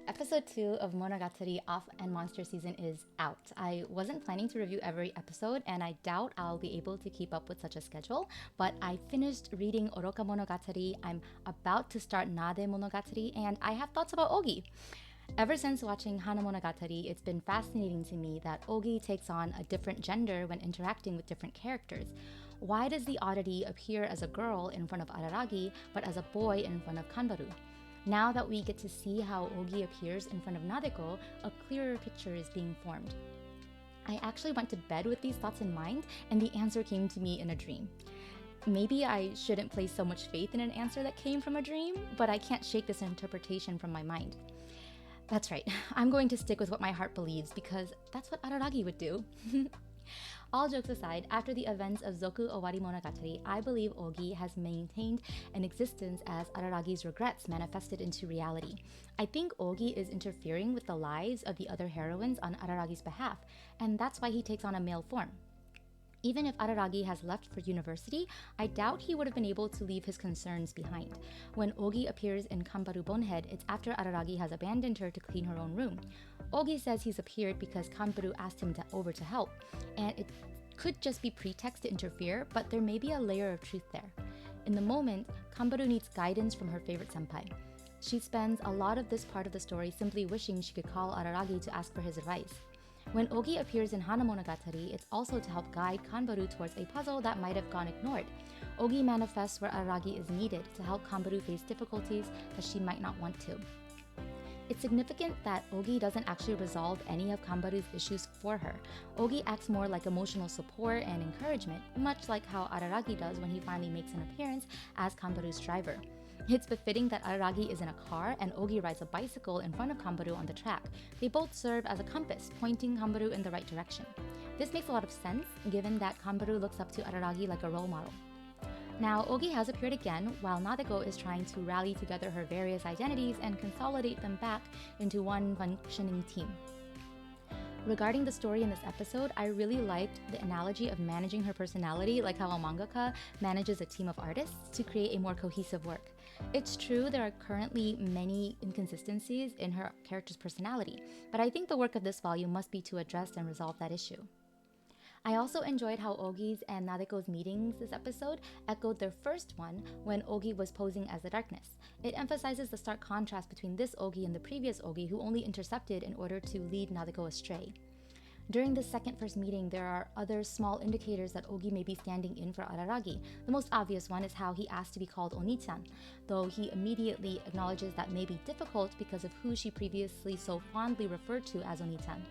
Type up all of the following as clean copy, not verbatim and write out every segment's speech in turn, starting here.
Episode 2 of Monogatari Off and Monster season is out. I wasn't planning to review every episode, and I doubt I'll be able to keep up with such a schedule, but I finished reading Oroka Monogatari, I'm about to start Nade Monogatari, and I have thoughts about Ougi. Ever since watching Hana Monogatari, it's been fascinating to me that Ougi takes on a different gender when interacting with different characters. Why does the oddity appear as a girl in front of Araragi, but as a boy in front of Kanbaru? Now that we get to see how Ougi appears in front of Nadeko, a clearer picture is being formed. I actually went to bed with these thoughts in mind, and the answer came to me in a dream. Maybe I shouldn't place so much faith in an answer that came from a dream, but I can't shake this interpretation from my mind. That's right, I'm going to stick with what my heart believes because that's what Araragi would do. All jokes aside, after the events of Zoku Owari Monogatari, I believe Ougi has maintained an existence as Araragi's regrets manifested into reality. I think Ougi is interfering with the lives of the other heroines on Araragi's behalf, and that's why he takes on a male form. Even if Araragi has left for university, I doubt he would have been able to leave his concerns behind. When Ougi appears in Kanbaru Bonehead, it's after Araragi has abandoned her to clean her own room. Ougi says he's appeared because Kanbaru asked him over to help, and it could just be pretext to interfere, but there may be a layer of truth there. In the moment, Kanbaru needs guidance from her favorite senpai. She spends a lot of this part of the story simply wishing she could call Araragi to ask for his advice. When Ougi appears in Hana Monogatari, it's also to help guide Kanbaru towards a puzzle that might have gone ignored. Ougi manifests where Araragi is needed to help Kanbaru face difficulties that she might not want to. It's significant that Ougi doesn't actually resolve any of Kanbaru's issues for her. Ougi acts more like emotional support and encouragement, much like how Araragi does when he finally makes an appearance as Kanbaru's driver. It's befitting that Araragi is in a car and Ougi rides a bicycle in front of Kanbaru on the track. They both serve as a compass, pointing Kanbaru in the right direction. This makes a lot of sense, given that Kanbaru looks up to Araragi like a role model. Now, Ougi has appeared again, while Nadeko is trying to rally together her various identities and consolidate them back into one functioning team. Regarding the story in this episode, I really liked the analogy of managing her personality like how a mangaka manages a team of artists to create a more cohesive work. It's true there are currently many inconsistencies in her character's personality, but I think the work of this volume must be to address and resolve that issue. I also enjoyed how Ougi's and Nadeko's meetings this episode echoed their first one when Ougi was posing as the darkness. It emphasizes the stark contrast between this Ougi and the previous Ougi who only intercepted in order to lead Nadeko astray. During this first meeting, there are other small indicators that Ougi may be standing in for Araragi. The most obvious one is how he asked to be called Oni-chan, though he immediately acknowledges that may be difficult because of who she previously so fondly referred to as Oni-chan.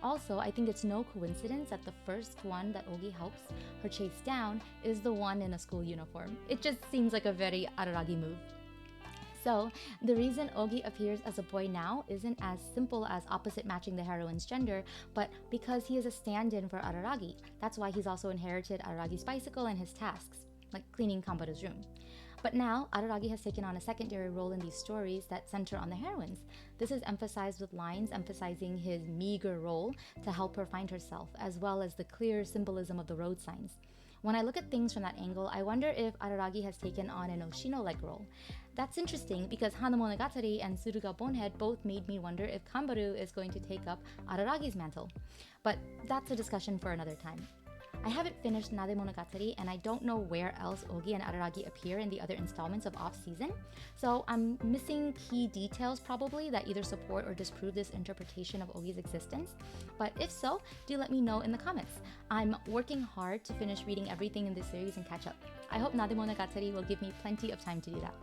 Also, I think it's no coincidence that the first one that Ougi helps her chase down is the one in a school uniform. It just seems like a very Araragi move. So, the reason Ougi appears as a boy now isn't as simple as opposite matching the heroine's gender, but because he is a stand-in for Araragi. That's why he's also inherited Araragi's bicycle and his tasks, like cleaning Kanbaru's room. But now, Araragi has taken on a secondary role in these stories that center on the heroines. This is emphasized with lines emphasizing his meager role to help her find herself, as well as the clear symbolism of the road signs. When I look at things from that angle, I wonder if Araragi has taken on an Oshino-like role. That's interesting because Hana Monogatari and Suruga Bonehead both made me wonder if Kanbaru is going to take up Araragi's mantle. But that's a discussion for another time. I haven't finished Nade Monogatari, and I don't know where else Ougi and Araragi appear in the other installments of off-season, so I'm missing key details probably that either support or disprove this interpretation of Ougi's existence. But if so, do let me know in the comments. I'm working hard to finish reading everything in this series and catch up. I hope Nade Monogatari will give me plenty of time to do that.